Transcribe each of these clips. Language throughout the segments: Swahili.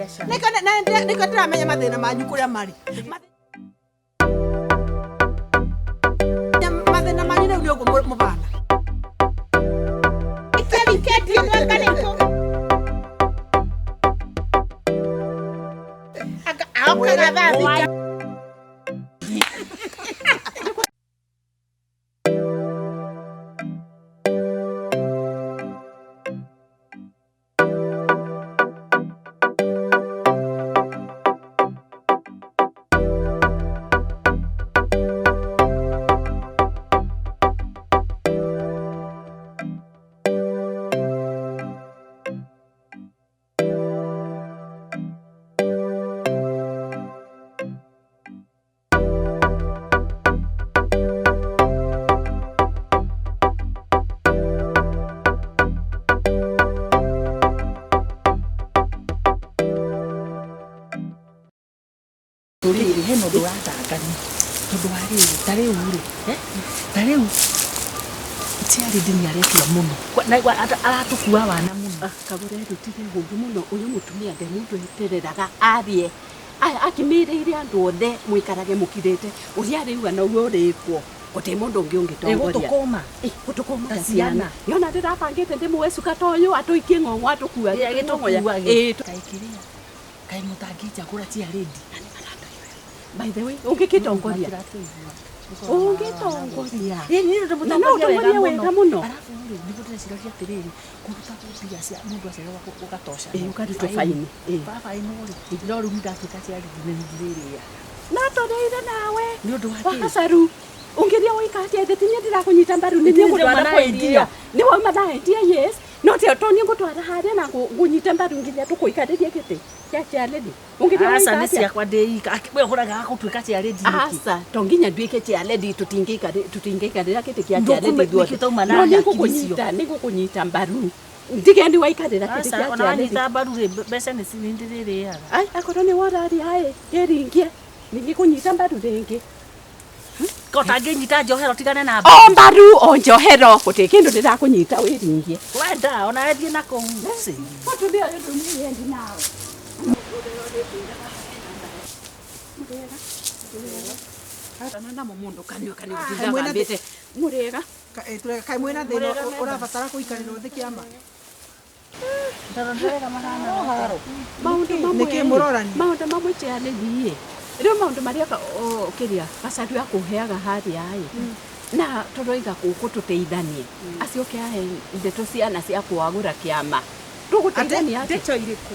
biacara. Niko ndiramenya mathina manyu kuria mari. Mathina manyu ni ugo mubana. Iketi nwakaneko. Akana babi. Riri he mundu wathangani tondu wa riri tariu tiari dini aretua muno naigua aratukua wana muno Kagure rutire gundu muno uyu mutumia ngai mundu etereraga arie aya akimireire andu othe muikarage mukirete uria riu ana uyo rikwo uti mundu ungi ungitongoria gutukoma ciana yona ndirabangite ndimuwecuka ta uyu atuikie ng'ong'o atukua gitongoya kaikiria kai mutangija kura tia ready. By the way, ungikitongoria. Ungitongoria. Ni ndo mutongoria wega muno. Alafu ndivyo ciroria tiriri kuruta kupiga cia mundu acera ukatosha. Ukarito faini. Baba inori ndiro rumida tukacia ndiriria. Na toreire nawe. Ni ndo wake. Wakasaru. Ungiria wikati ethetinya ndirakunyita mbaru ni ngutwara kwendia. Ni wa madaitia yes. No te toni ngutwara haria na ngunyita mbaru nginya tukuikariria kiti. Kia lady. Ungiria wikati. Asa nisi yakwa deika. Akibwe kuraga akutwika cia lady. Asa tonginya ndwike cia lady tutingeikarira kiti kia lady duothe. No nigukunyita mbaru. Ndigendi waikarira kiti kia lady. Asa ona nyita mbaru ri mbeca ni cinindiriria. Ai akorwo ni worari hai ngeringie. Ningikunyita mbaru ringi. Kota nginyita njohero tigane na mbaru o njohero guti kindu ndirakunyita wiringie wenda ona ethi na ko musi watu ndio ndio ndi nawe Ana na mundu kanyo gambite murega kai mwena thino urabatara kuikarira uthi kiama. Ndarondera mahana haro. Maundu mamwe ciane thie. Rio maundu maria kiria gacaru akuheaga haria ai. Na turoiga guku tuteithanie. Acio kiahe ndeto ciana cia kuagura kiama. Tuguteithania ati. Ndeto iriku.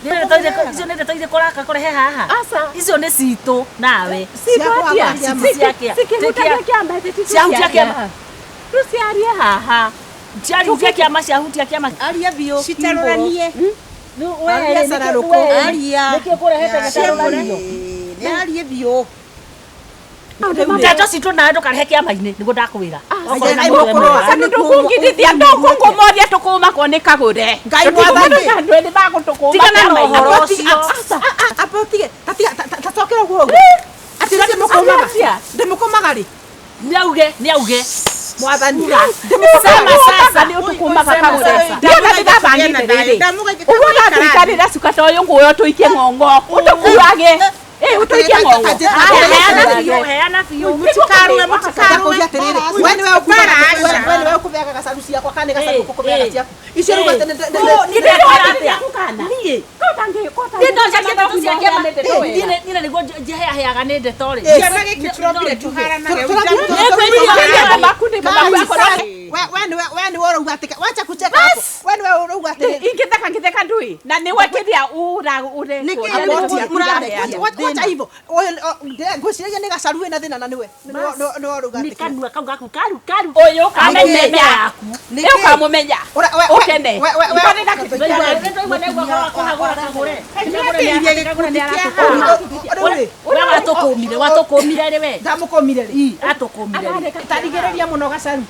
Icio nä ndeto irä kå raka kå rehe haha icio nä citå nawe ciahutia kä ama tuciarie haha ciahutia kä ama ciahutia kä ama Aria biu citaroranie. nä kä kå rehete gätaroranio Aria biu. ndeto citå nawe ndå karehe kä ama-inä nä guo ndakå wä ra tukungithithia tukungumoria tukumako ni Kagure Ngai mwathani ndwende bagutukuma tigana na horo ucio apotige tatokera guo ati ndimukomaga ri nä auge mwathani sasa ni utukumaga Kagure ndio ndabangite riri uguo ndatuikarira cuka ta uyu nguyo tuikie ng'ong'o utukuage utuikie ng'ong'o heana biu mutikarwe atiriri we niwe ukubeaga gacaru ciakwa kana gacaru kukubeaga ciaku icio rugate nä niguo njeheaheaga nä ndeto rä we niwe urauga ati wacha kucheka hapo we niwe urauga ati ingitheka ndui na niwe kiria wacha hivyo ngwiciria ni gacaru wina thina na niwe urauga ati kanua kau gaku karu uyu kamumenya yaku niyo kamumenya ukene watukumire ri we ndamukomire ri atukumire tarigiriria muno gacaru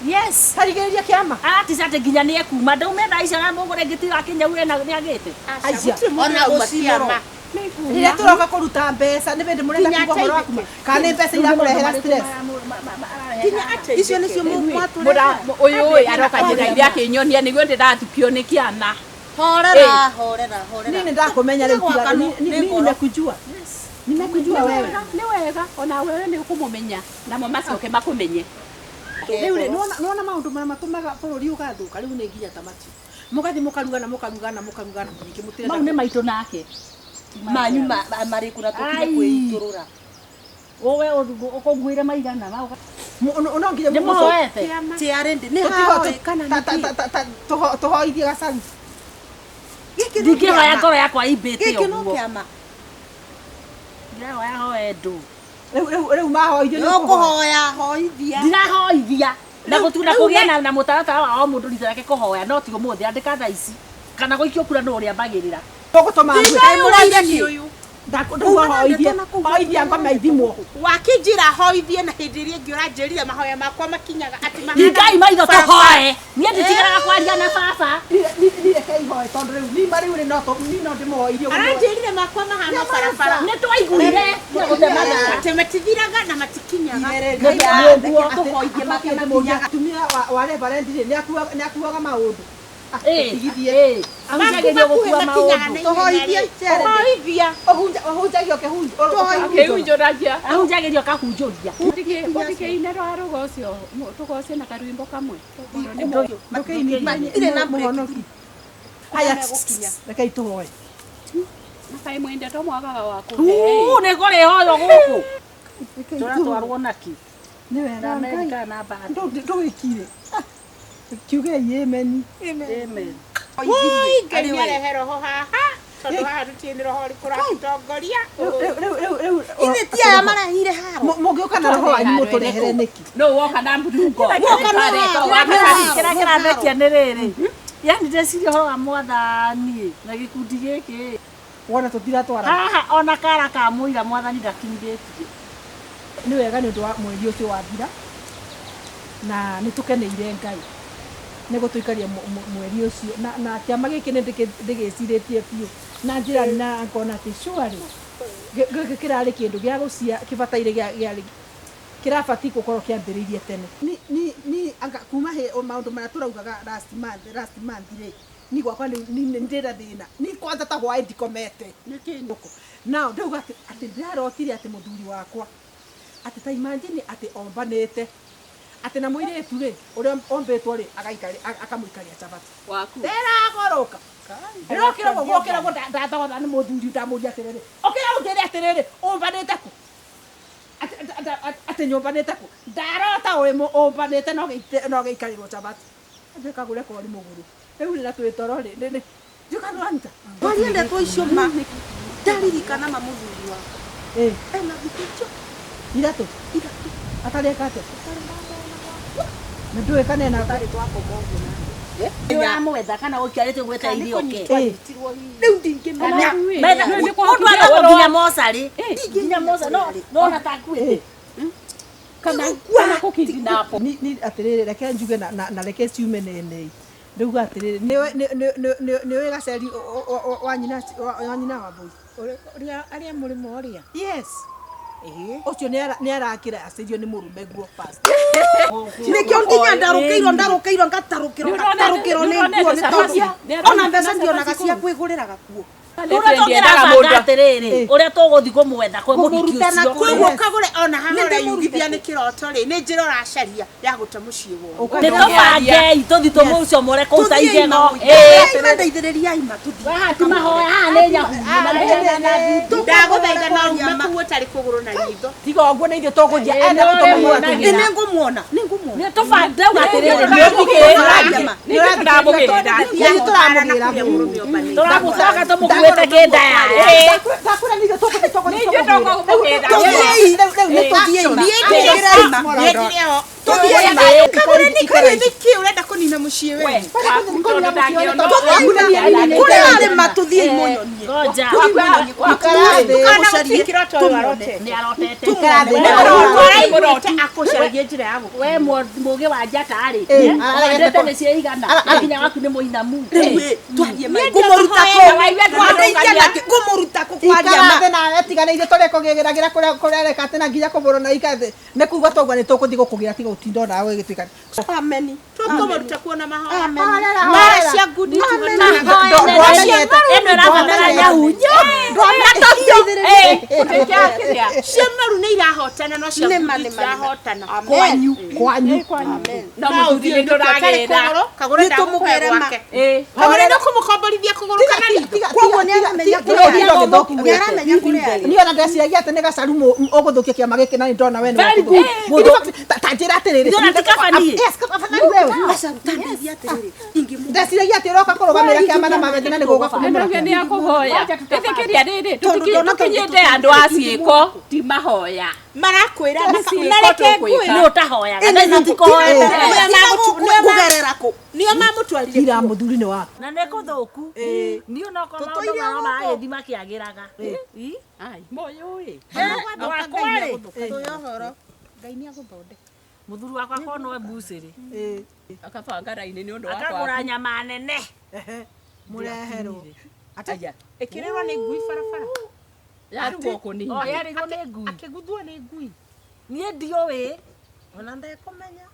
yes tarigiriria kiama ati ati nginya ni ekuma ndaume thaa icio na mũgũre ngĩtiga kinyau ena nĩ agĩte Ona uciama. Rĩrĩa tũroka kũruta mbeca nĩ bĩndĩ mũrenda kuga ũhoro waku kana nĩ mbeca irakũrehera stress Icio nĩcio mwatũrehera uyu aroka njĩra iria akĩnyonia nĩguo ndĩrathukio nĩ kĩana Horera. Nini ndakumenya leo kila nimekujua. Nimekujua wewe. Ni wega ona wewe ni ukumumenya na mama cionke makumenye. Rĩu nona maundu marĩa matũmaga bũrũri ũgathũka rĩu nĩ nginya tamati. Mũgathi mũkaruga na ningĩ mũtĩra. Mau nĩ maitũ nake. Manyu marĩ kuna tũkire kwĩitũrũra. Owe ũkũngũire maigana mau. No nginya mũhoete. Tiarende nĩ hawe kana tũhoithie gacaru. Ndingĩhoya ngoro yakwa imbĩte ũguo. Gĩkĩ no kĩama. Ndĩrahoya hoendo. Rĩu mahoithio no kũhoya hoithia. Ndirahoithia. Na gũtuna kũgĩa na mũtaratara wa o mũndũ rita yake kũhoya no ti ũmũthĩ andĩka thaa ici. Kana gũikio kura no ũrĩa mbagĩrĩra. Tũgũtũma mũraire ũyũ. Hoithia ngoma ithimwo. Wakĩnjĩra hoithie na hĩndĩ ĩrĩa ĩngĩ ũranjĩrire mahoya makwa makinyaga atĩ Ngai maitho tũhoe. Niĩ nditigaraga kwaria na baba. Nireke ihoe tondũ rĩu no ndĩmũhoirie. Aranjĩrire makwa mahana barabara. Nĩ twaiguire atĩ matithiraga na matikinyaga. Tũhoithie makwa makinyaga. Atumia wa reverend nĩ akuaga maũndũ. Ahunjagĩrio gũkua maũndũ. Tũhoithia. Ahunjagio Kĩhunjũragia. Ahunjagĩrio kahunjũria. Mũthikĩ-inĩ rwa rũgo ũcio tũgoce na karwĩmbo kamwe. Irĩ na mũhonoki. Haya rekei tũhoe. Na kaĩ mwendete mwagaga wa Nĩ kũrĩhoyo gũkũ. Tũratwarwo naki. Nĩ wega Amerika na mbara. Ndũgĩkire. Kiuge amen. Amen. Ngai nĩarehe roho haha. Tondũ haha tũtirĩ nĩ roho rĩkũratongoria. Ithe ti aya marehire haro. Mũngĩũka na roho wanyu mũtũrehere nĩki? No woka na mũthungo. Kĩrĩa kĩrandekia nĩ rĩrĩ. Yani ndĩciria ũhoro wa Mwathani na gĩkundi gĩkĩ. Wona tũtiratwara. Haha ona kara ka mũira Mwathani ndakinyithĩtie. Nĩ wega nĩ ũndũ wa mweri ũcio wathira. Na nĩ tũkeneire Ngai. Nĩ gũtũikaria mweri ũcio na kĩama gĩkĩ nĩ ndĩgĩcirĩtie biũ na njĩra na ngona atĩ surely kĩrarĩ kĩndũ gĩa gũcia kĩbataire kĩrabatiĩ gũkorwo kĩambĩrĩirie tene. Ni kuma maũndũ marĩa tũraugaga last month rĩ ni gwakwa nĩ ndĩra thĩna ni kwanza ta hwaĩ ndikomete now ndauga atĩ ndĩrarotire atĩ mũthuri wakwa atĩ ta imagine atĩ ombanĩte atĩ na mũirĩtu rĩ ũrĩa ombĩtwo rĩ akamũikaria chabati waku nderagoroka ndĩrokĩra gũgũkĩra ndathoga nĩ mũthuri ndamũria atĩrĩrĩ ũkĩra ũnjĩre atĩrĩrĩ ũmbanĩte kũ atĩ nyũmbanĩte kũ ndarota ũmbanĩte no gĩikarĩrwo chabati atĩ Kagure kori mũgũrũ rĩu rĩra twĩtoro rĩ njũkanũranta Wariendetwo icio ma ndaririkana mũthuri wa ena thikũ iratũ atareka atĩa ndio ekane na tari twako mogu na Nĩũramwetha kana ũkiarĩte gweta irio ke. Rĩu ndingĩmenya. Mũndũ atagwo nginya mocarĩ. Nginya mocarĩ no natakuĩte. Kana kũkindi napo. Ni atĩrĩrĩ reke njuge na reke ciume nene. Ndauga atĩrĩrĩ nĩ wĩ gaceri wa nyina wa mbũi. Arĩa mũrĩmo ũrĩa. Yes. Ucio nĩ arakĩra acirio nĩ mũrume guo fast. Nĩkĩo nginya ndarũkĩirwo ngatarũkĩrwo nĩ nguo nĩ tondũ ona mbeca ndionaga cia kwĩgũrĩra gakuo. Atĩrĩrĩ ũrĩa tũgũthiĩ kũmwetha kwĩ mũhiki ũcio. Koguo Kagure ona haha ũreyugithia nĩ kĩroto rĩ nĩ njĩra ũracaria ya gũte mũciĩ wothe. Nĩ tũbangei tũthiĩ tũmũcomore kũu ta igeno. Ndeithĩrĩria ima tũthiĩ. Haha ti mahoya haha nĩ nyahu. Ndagũthaitha no ume kũu ũtarĩ kũgũrũ na ritho. Tiga ũguo nĩ ithuĩ tũgũthiĩ enda tũtũmuona. Nĩngũmuona. Nĩ tũbangei atĩrĩrĩ tũramũcoka tũmũkuĩte kĩndaya. Ndakũra nĩ ithuĩ tũgũthiĩ Kagure nĩkĩ ũrenda kũnina mũciĩ we? Kũrĩ matũthiĩ imonyonie. Akũcaragia njĩra ya gũkũ. We mũgĩ wa njakarĩ. Wendete nĩ ciĩigana. Nginya waku nĩ mũinamu. Ngũmũruta kũkwaria ma nawe tiganĩire tũrĩ kũgĩgĩragĩra kũrĩa reka atĩ na nginya kũgũrũ na ikathĩ nĩ kuga twaigua nĩ tũgũthiĩ gũkũgĩra tiga ũtinda nawe gĩtuĩka Amen. Tuko tutakuona mahoya. Mara cia ngudi eno rabatara nyahunyo Ciamaru nĩ irahotana no cia ngudi irahotana. Kwanyu. na muthuri nduragira Kagure ndamũkũhe gwake. Kagure nĩ kũmũkomborithia kũgũrũ kana ritho. Kwoguo nĩ aramenya nĩ ona ndeciragia atĩ nĩ gacaru ũgũthũkia kĩama gĩkĩ na nĩ ndona we nĩ ta njĩra atĩrĩrĩ ndeciragia atĩ ũroka kũrũgamĩrĩra kĩama na mamenye na nĩ gũgũkũmũra ni akuhoya ĩtĩkĩria rĩrĩ tũkinyĩte andũ a ciĩko ti mahoya Marakwĩra nareke ngui nĩ ũtahoyaga na nĩtikohoya nĩo mamũtwarire. ira mũthuri nĩ waku na nĩ kũthũku ni ona ko maũndũ mao magĩthi makĩagĩraga ai moyũĩ wakwarĩ Ngai nĩ agũthondeka mũthuri wakwa ko no mbucĩrĩ akabanga raini nĩ ũndũ wa akagũra nyama nene mũreherwo ataya ĩkĩrĩrwo nĩ ngui barabara. yarugwo kũnini yarĩgwo nĩ ngui Akĩguthwo nĩ ngui. niĩ ndiũĩ Ona ndekũmenya.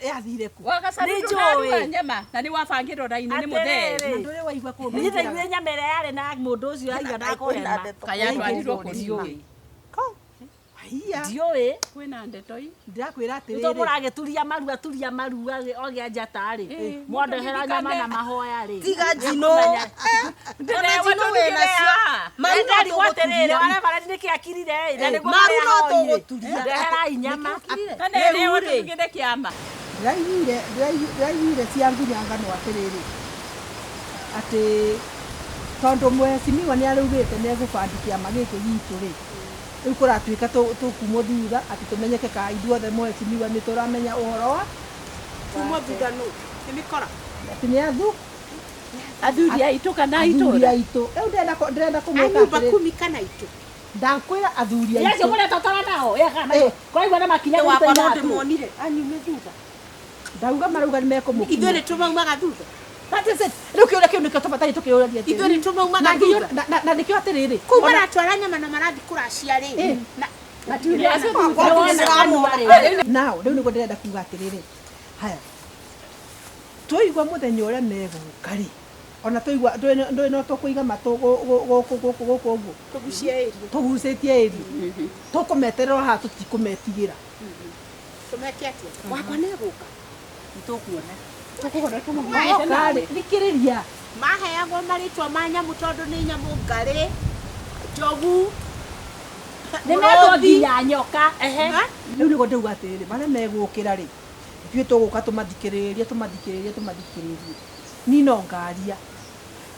yathire ku wagacaruka nyama na nĩ wabangĩrwo raini nĩ mũthee ndũrĩ waigua kũndũ niĩ ndaiguire nyama ĩrĩa yarĩ na mũndũ ũcio aigana kũhema kaya twarirwo kũriũĩ ndiũĩ kwĩna ndetoi ndĩrakwĩra atĩrĩrĩ nĩtũ mũragĩturia maru aturia maru ogĩa njata-rĩ mwandehera nyama na mahoya-rĩ Tiga njino. ndarigwo atĩrĩrĩ arĩa marĩ nĩkĩ akirire na nĩguo marĩa ndeherai nyama kanĩrĩũtũgĩre kĩama ndĩraiguire cia ngunyangano atĩrĩrĩ atĩ tondũ mwecimiwa nĩ araugĩte nĩ egũbandi kĩama gĩkĩ gitũ-rĩ rĩu kũratuĩka tũkumwo thutha atĩ tũmenyeke ka ithuothe mwecimiwa nĩ tũramenya ũhoro wa Kumwo thutha nũ? Nĩ mĩkora. atĩ nĩ athuri aitũ kana athuri itũra aitũ rĩu ndĩrenda kũmwĩka Anyumba atĩrĩrĩ kumi kana itũ. ndakwĩra athuri yacio aitũ kũrĩa totara nao kwaigua na makinya Wakwa no gũtenya ndĩmonire. Anyume thutha. ndauga marauga nĩ mekũmũkua Ithuĩ nĩ tũmaumaga thutha. rĩu kĩũria kĩu nĩkĩo tũbataire tũkĩũragia Ithuĩ nĩ tũmaumaga thutha. na nĩkĩo atĩrĩrĩ Kũu maratwara nyama na marathi kũracia rĩ. nao rĩu nĩguo ndĩrenda kuga atĩrĩrĩ haya tũigua mũthenya ũrĩa megũka-rĩ ona tũigua ndũĩ no tũkũiga matũ gũkũ ũguo Tũgucie ĩri. tũgucĩtie ĩri tũkũmeterera haha tũtikũmetigĩra Tũmeke atĩa? wakwa nĩ egũka karĩ thikĩrĩria Maheagwo marĩtwa ma nyamũ tondũ nĩ nyamũ ngarĩ. Njogu. nĩmegwo nginya nyoka rĩu nĩguo ndĩuga atĩrĩrĩ marĩa megũkĩra-rĩ ithuĩ tũgũka tũmathikĩrĩrie ni no ngaria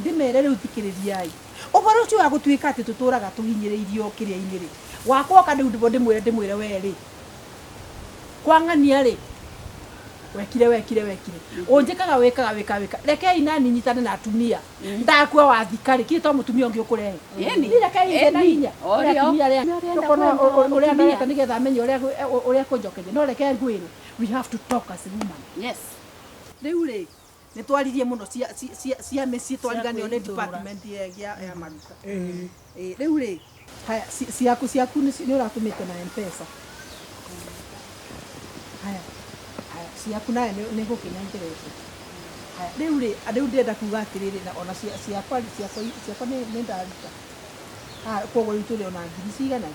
ndĩmere rĩu thikĩrĩriai ũhoro ũcio wa gũtuĩka atĩ tũtũraga tũhinyĩrĩirio kĩrĩa-inĩ-rĩ wakoka rĩu ndĩmwĩre we-rĩ kwang'ania-rĩ wekire ũnjĩkaga wĩkaga rekei nani nyitane na atumia ndakua wathika-rĩ kiri to mũtumia ũngĩ ũkũrehe rekei na hinya ũrĩa ndareta nĩgetha amenye ũrĩa kũnjokeria no reke ngwĩre we have to talk as a woman. yes Rĩu-rĩ nĩ twaririe mũno cia mĩciĩ twariganĩo nĩ department ya maruka rĩu-rĩ ciaku nĩ ũratũmĩte na M-Pesa haya ciaku nawe nĩ gũkĩnengerete haya rĩu ndĩrenda kuga atĩrĩrĩ na ona ciakwa nĩ ndaruta koguo rĩu tũrĩ ona ngiri cigana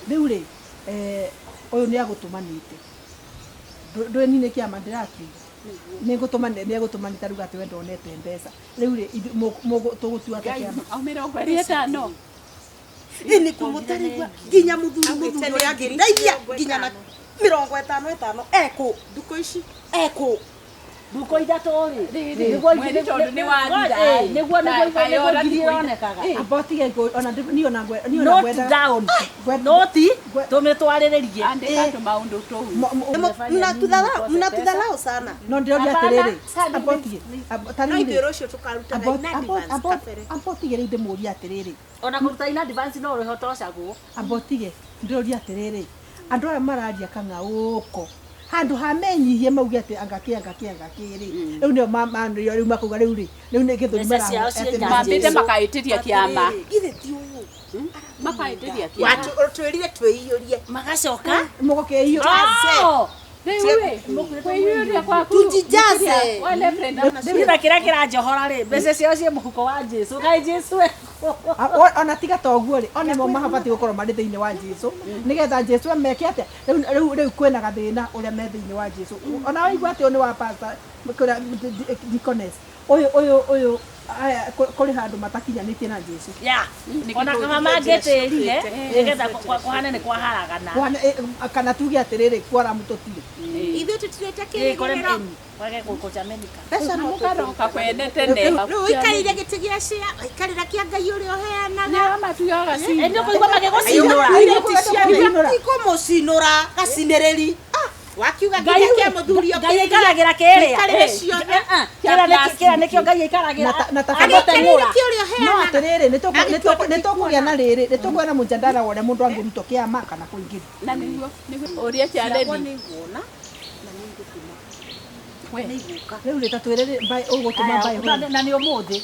3,000 rĩu-rĩ ũyũ nĩ agũtũmanĩte ndũĩ nĩ kĩama ndĩrakiuga nĩ egũtũmanĩte ruga atĩ we ndonete mbeca rĩu-rĩ tũgũtua atĩ kĩama aumĩrongo 50 Nĩ kũmũtarĩgua nginya mũthuri ũrĩa angĩndeithia nginya na 50 ekũ ndukũ ici ekũ nduko ithatũ-rĩ nĩguo nĩ wathira nĩguo ngiri ĩronekaga abotige ona niĩ ona note down note tũmĩtwarĩrĩrie andĩka tũmaũndũ tũu mnatudharau sana. no ndĩroria atĩrĩrĩ abotige No ithuĩ rũciũ tũkaruta na advance kabere. abotige rĩu ndĩmũria atĩrĩrĩ ona kũruta in advance no ũrĩho tocagwo abotige ndĩroria atĩrĩrĩ andũ aya mararia kang'aũko handũ ha menyihie mauge atĩ angakĩ rĩu nĩo manĩrio rĩu makauga rĩu nĩ gĩthũri mambĩte makaĩtĩria kĩama Ithe ti ũũ. makaĩtĩria kĩama Twĩrire twĩiyũrie. magacoka mũgokeio rĩu tujijaze Ndira kira kira njohora ri mbeca cio cie muhuko wa Jesu kai Jesu ona tiga toguo ri ona mo mahabati gukorwo mari thiini wa Jesu nigetha Jesu ameke atia riu kwina gathina uria me thiini wa Jesu ona waigua ati ni wa pastor kura deaconess uyu kuri handu matakinyanitie na Jesu ona kama mangetirire nigetha kwana ni kwaharagana kana tuge atiriri kwara mutotire ithu tutirete kirigiriro wage gukuchamenika pesa no mukaroka kwendete ne riu ikarire giti gia cia ikarira kia Ngai uri uheanaga matuyaga si ndio kuigwa magigucinura ikumucinura gaciniriri wakiuga nginya kia muthurio Ngai ikaragira kiria kira nikio Ngai ikaragira na tafadhali no atiriri nitukugia na riri nitukugia na mujadala wone mundu angiruto kiama kana kuingira na niguo uria cia ready niguona na ningutuma niguka riu ritatwiriri mbai ugutuma mbai na ni umuthi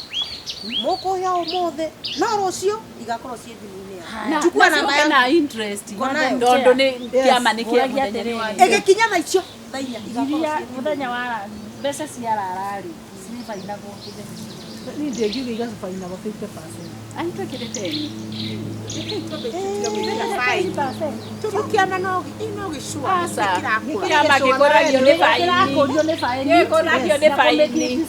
mukuya umuthe no rucio igakorwo cie thimu-ini na chukua namba na interest ndondo ni kiama ni kia igikinya na icio thainya igakorwo muthenya wa mbeca ciararari cibainagwo ni ndengiuga igacibainagwo 50%. antwekirete turukiana no gicua kiama gikoragio ni faini gikoragio ni faini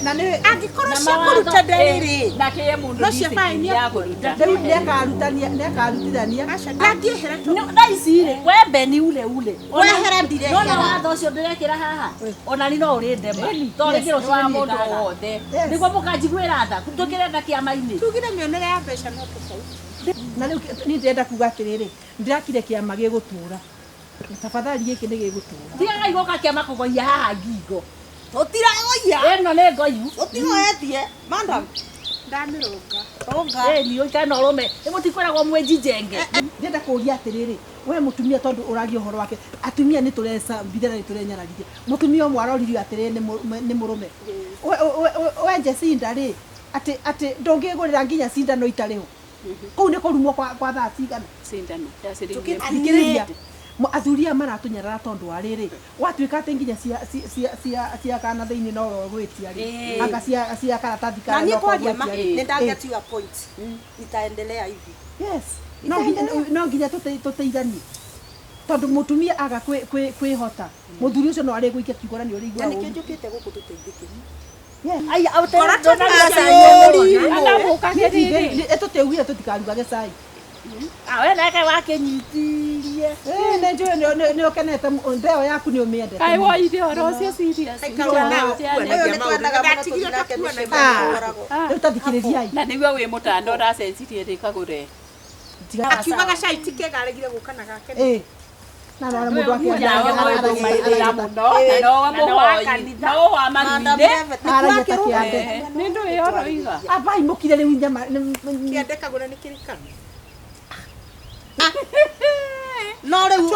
na ni angikorwo cia kuruta nderiri na kie mundu no cia faini ya kuruta riu nĩakarutithania ndangĩehera na ici rĩ wembe ni ule wehera ndire nona watho ũcio ndĩrekĩra haha ona ni no ũrĩ ndema tondũ kĩro wa mundu wothe nĩguo mũkanjiguĩra tha tũkĩrenda kĩama-inĩ tugire mĩonere ya mbeca no tofauti na riu ni ndĩrenda kuga atiriri ndirakire kiama gĩgũtũra tafadhali gĩkĩ nĩ gĩgũtũra tigagai gũka kĩama kũgoia haha ngingo tutiragoia ĩno nĩ ngoiu tutiroetie madam ndamirunga niũ ikana ũrũme nĩmũtikwĩragwo mwĩnjinjenge ndĩrenda kũria atiriri we mutumia tondu ũragia ũhoro wake atumia nĩ tũrecambithia na nĩ tũrenyararithia mutumia ũmwe aroririo atiriri nĩ mũrũme we Jecinda rĩ ati ndũngĩgũrĩra nginya cindano itarĩ ho kũu nĩ kũrumwo kwa thaa cigana sindano thikĩrĩria athuria maratunyarara tondu wa rĩrĩ watuĩka atĩ nginya cia kana thĩinĩ no gwĩtia rĩ anga cia karatathi na niĩ kwaria ma nĩ ndangĩtua point itaendelea hivi yes no nginya tũteithanie tondu mutumia aga kwĩhota mũthuri ũcio no arĩ gũikia kiugo na nĩ ũrĩigua na nĩkĩo njũkĩte gũkũ tũteithĩke tũtĩugire tũtikarugage cai we nake wakĩnyitirie nĩ ũkenete ndeo yaku nĩ ũmĩendete kai woire oro cio serious rĩu tathikĩrĩriai na nĩguo wĩ mũtanda ũracenjirie rĩ Kagure akiugaga cai ti kega aregire gũka na gake na no mũndũ akĩendaga mũno no mũhoi no wa maruinde aragia ta kĩande nĩ ndũĩ oro iga abai mũkire rĩu nyama kĩande Kagure nĩ kĩrikano no rĩu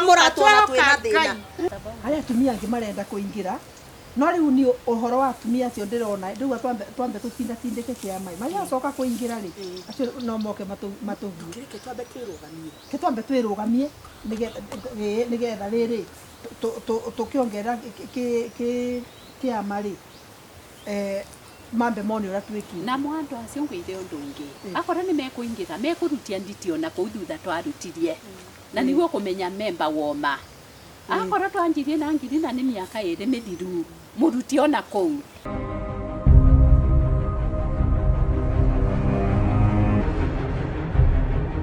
mũratwara twĩna thĩna harĩa atumia angĩ marenda kũingĩra no rĩu nĩ ũhoro wa atumia acio ndĩrona rĩu twambe tũtindatindĩke kĩama marĩacoka kũingĩra rĩ acio no moke matũhurie ke twambe twĩrũgamie nĩgetha rĩrĩ tũkĩongerera kĩama rĩ mambe mone ũrĩa twĩkire na mwandu acio ngwĩre ũndũ ũngĩ akorwo nĩ mekũingĩra mekũrutia nditi ona kũu thutha twarutirie na nĩguo kũmenya memba woma akorwo twanjirie na ngiri na nĩ mĩaka ĩrĩ mĩthiru mũruti ona kũu